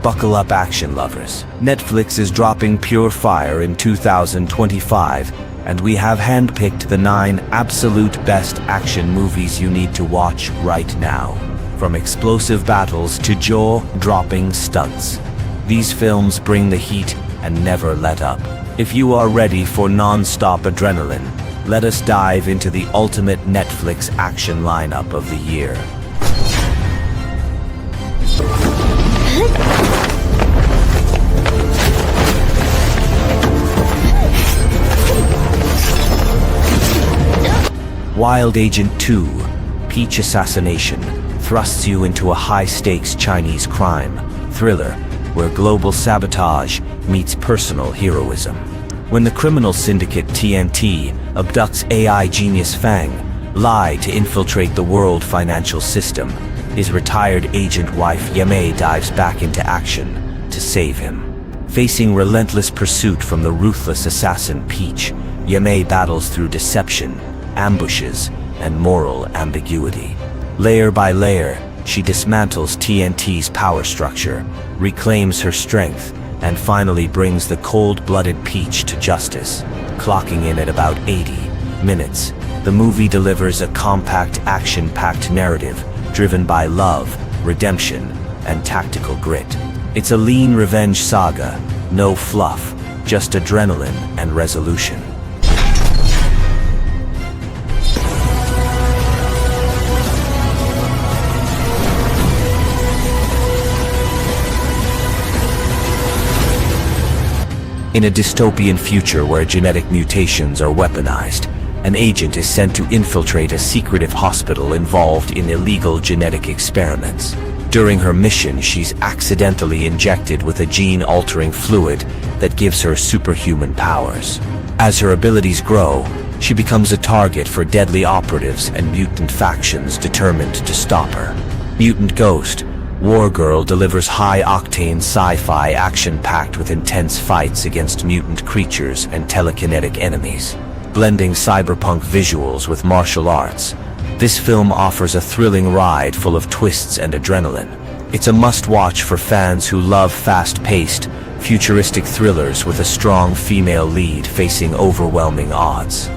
Buckle up, action lovers. Netflix is dropping Pure Fire in 2025, and we have handpicked the 9 absolute best action movies you need to watch right now. From explosive battles to jaw-dropping stunts, these films bring the heat and never let up. If you are ready for non-stop adrenaline, let us dive into the ultimate Netflix action lineup of the year. Wild Agent 2: Peach Assassination thrusts you into a high-stakes Chinese crime thriller where global sabotage meets personal heroism. When the criminal syndicate TNT abducts AI genius Fang Li to infiltrate the world financial system, his retired agent wife Yamei dives back into action to save him. Facing relentless pursuit from the ruthless assassin Peach, Yamei battles through deception, ambushes, and moral ambiguity. Layer by layer, she dismantles TNT's power structure, reclaims her strength, and finally brings the cold-blooded Peach to justice. Clocking in at about 80 minutes, the movie delivers a compact, action-packed narrative driven by love, redemption, and tactical grit. It's a lean revenge saga, no fluff, just adrenaline and resolution. In a dystopian future where genetic mutations are weaponized, an agent is sent to infiltrate a secretive hospital involved in illegal genetic experiments. During her mission, she's accidentally injected with a gene-altering fluid that gives her superhuman powers. As her abilities grow, she becomes a target for deadly operatives and mutant factions determined to stop her. Mutant Ghost: War Girl delivers high-octane sci-fi action packed with intense fights against mutant creatures and telekinetic enemies. Blending cyberpunk visuals with martial arts, this film offers a thrilling ride full of twists and adrenaline. It's a must-watch for fans who love fast-paced, futuristic thrillers with a strong female lead facing overwhelming odds.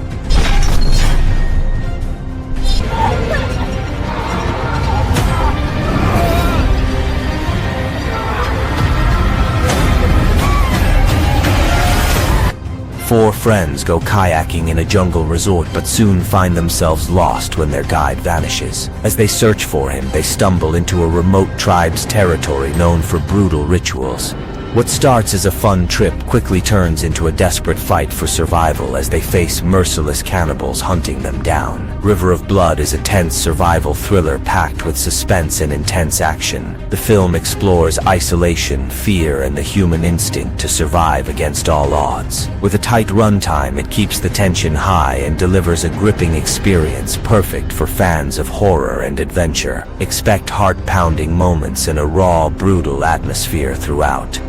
Four friends go kayaking in a jungle resort but soon find themselves lost when their guide vanishes. As they search for him, they stumble into a remote tribe's territory known for brutal rituals. What starts as a fun trip quickly turns into a desperate fight for survival as they face merciless cannibals hunting them down. River of Blood is a tense survival thriller packed with suspense and intense action. The film explores isolation, fear, and the human instinct to survive against all odds. With a tight runtime, it keeps the tension high and delivers a gripping experience perfect for fans of horror and adventure. Expect heart-pounding moments and a raw, brutal atmosphere throughout.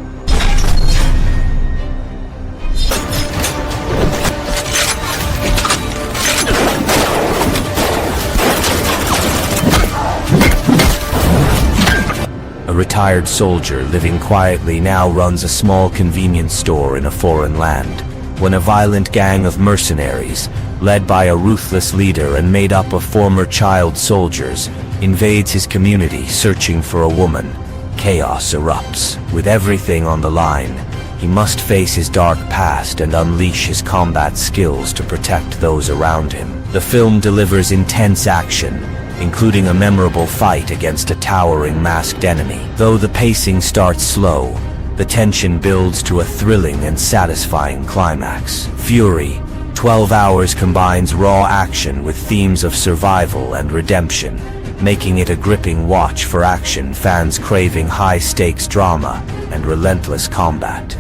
A retired soldier living quietly now runs a small convenience store in a foreign land, when a violent gang of mercenaries, led by a ruthless leader and made up of former child soldiers, invades his community searching for a woman. Chaos erupts. With everything on the line, he must face his dark past and unleash his combat skills to protect those around him. The film delivers intense action, including a memorable fight against a towering masked enemy. Though the pacing starts slow, the tension builds to a thrilling and satisfying climax. Fury: 12 Hours combines raw action with themes of survival and redemption, making it a gripping watch for action fans craving high-stakes drama and relentless combat.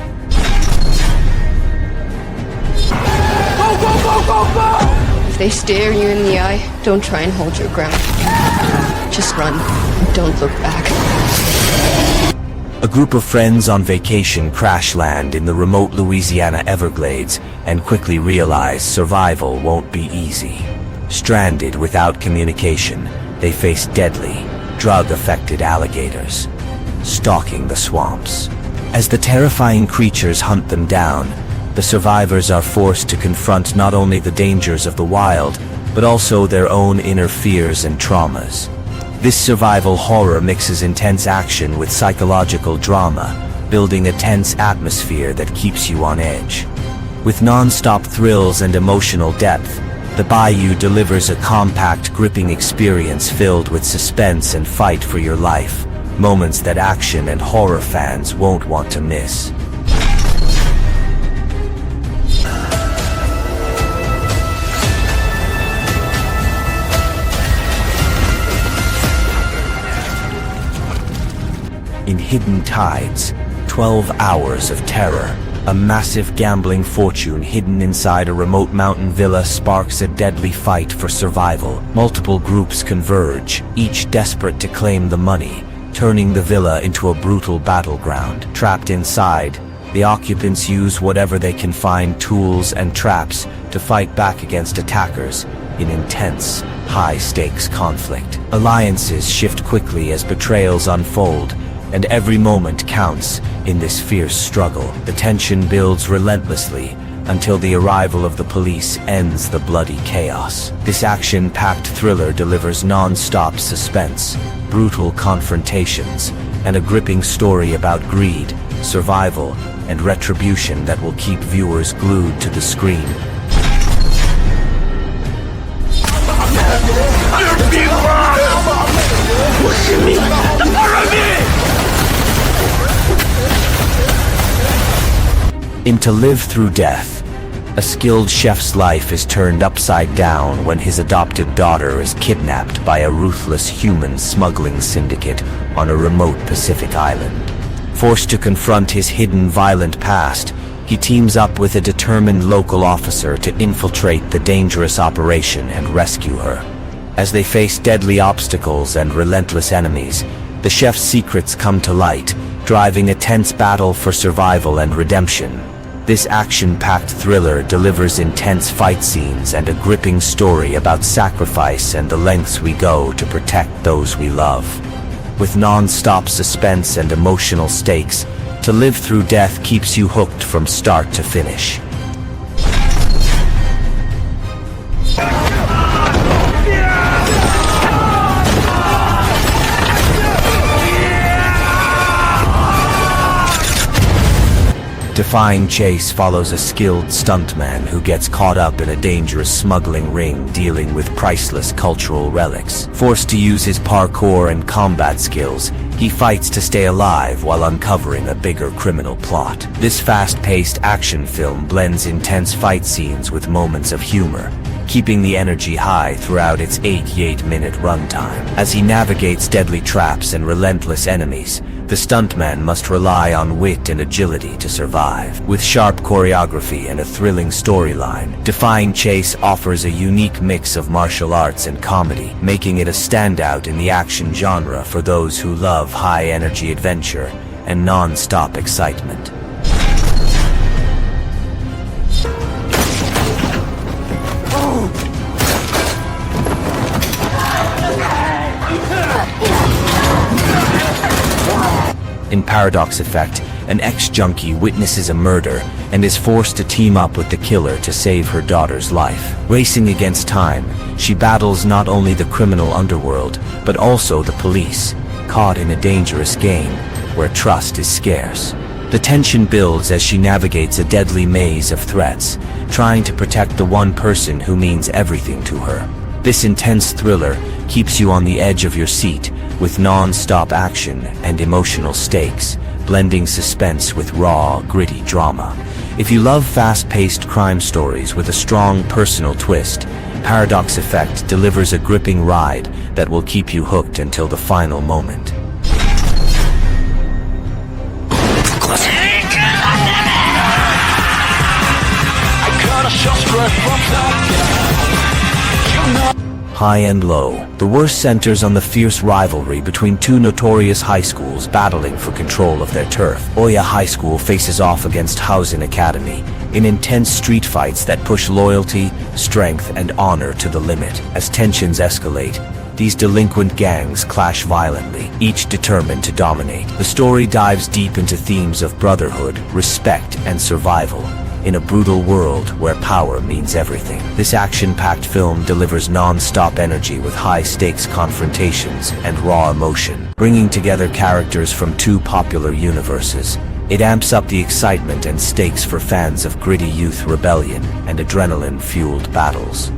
Go, go, go, go, go! If they stare you in the eye, don't try and hold your ground. Just run, and don't look back. A group of friends on vacation crash land in the remote Louisiana Everglades and quickly realize survival won't be easy. Stranded without communication, they face deadly, drug-affected alligators. stalking the swamps. As the terrifying creatures hunt them down, the survivors are forced to confront not only the dangers of the wild, but also their own inner fears and traumas. This survival horror mixes intense action with psychological drama, building a tense atmosphere that keeps you on edge. With non-stop thrills and emotional depth, The Bayou delivers a compact, gripping experience filled with suspense and fight for your life, moments that action and horror fans won't want to miss. In Hidden Tides, 12 Hours of Terror, a massive gambling fortune hidden inside a remote mountain villa sparks a deadly fight for survival. Multiple groups converge, each desperate to claim the money, turning the villa into a brutal battleground. Trapped inside, the occupants use whatever they can find, tools and traps, to fight back against attackers in intense, high-stakes conflict. Alliances shift quickly as betrayals unfold, and every moment counts in this fierce struggle. The tension builds relentlessly until the arrival of the police ends the bloody chaos. This action-packed thriller delivers non-stop suspense, brutal confrontations, and a gripping story about greed, survival, and retribution that will keep viewers glued to the screen. In To Live Through Death, a skilled chef's life is turned upside down when his adopted daughter is kidnapped by a ruthless human smuggling syndicate on a remote Pacific island. Forced to confront his hidden violent past, he teams up with a determined local officer to infiltrate the dangerous operation and rescue her. As they face deadly obstacles and relentless enemies, the chef's secrets come to light, driving a tense battle for survival and redemption. This action-packed thriller delivers intense fight scenes and a gripping story about sacrifice and the lengths we go to protect those we love. With non-stop suspense and emotional stakes, To Live Through Death keeps you hooked from start to finish. Defying Chase follows a skilled stuntman who gets caught up in a dangerous smuggling ring dealing with priceless cultural relics. Forced to use his parkour and combat skills, he fights to stay alive while uncovering a bigger criminal plot. This fast-paced action film blends intense fight scenes with moments of humor, keeping the energy high throughout its 88-minute runtime. As he navigates deadly traps and relentless enemies, the stuntman must rely on wit and agility to survive. With sharp choreography and a thrilling storyline, Defying Chase offers a unique mix of martial arts and comedy, making it a standout in the action genre for those who love high-energy adventure and non-stop excitement. In Paradox Effect, an ex-junkie witnesses a murder and is forced to team up with the killer to save her daughter's life. Racing against time, she battles not only the criminal underworld, but also the police, caught in a dangerous game where trust is scarce. The tension builds as she navigates a deadly maze of threats, trying to protect the one person who means everything to her. This intense thriller keeps you on the edge of your seat, with non-stop action and emotional stakes, blending suspense with raw, gritty drama. If you love fast-paced crime stories with a strong personal twist, Paradox Effect delivers a gripping ride that will keep you hooked until the final moment. High and Low. The worst centers on the fierce rivalry between two notorious high schools battling for control of their turf. Oya High School faces off against Housen Academy in intense street fights that push loyalty, strength, and honor to the limit. As tensions escalate, these delinquent gangs clash violently, each determined to dominate. The story dives deep into themes of brotherhood, respect, and survival, in a brutal world where power means everything. This action-packed film delivers non-stop energy with high-stakes confrontations and raw emotion, bringing together characters from two popular universes. It amps up the excitement and stakes for fans of gritty youth rebellion and adrenaline-fueled battles.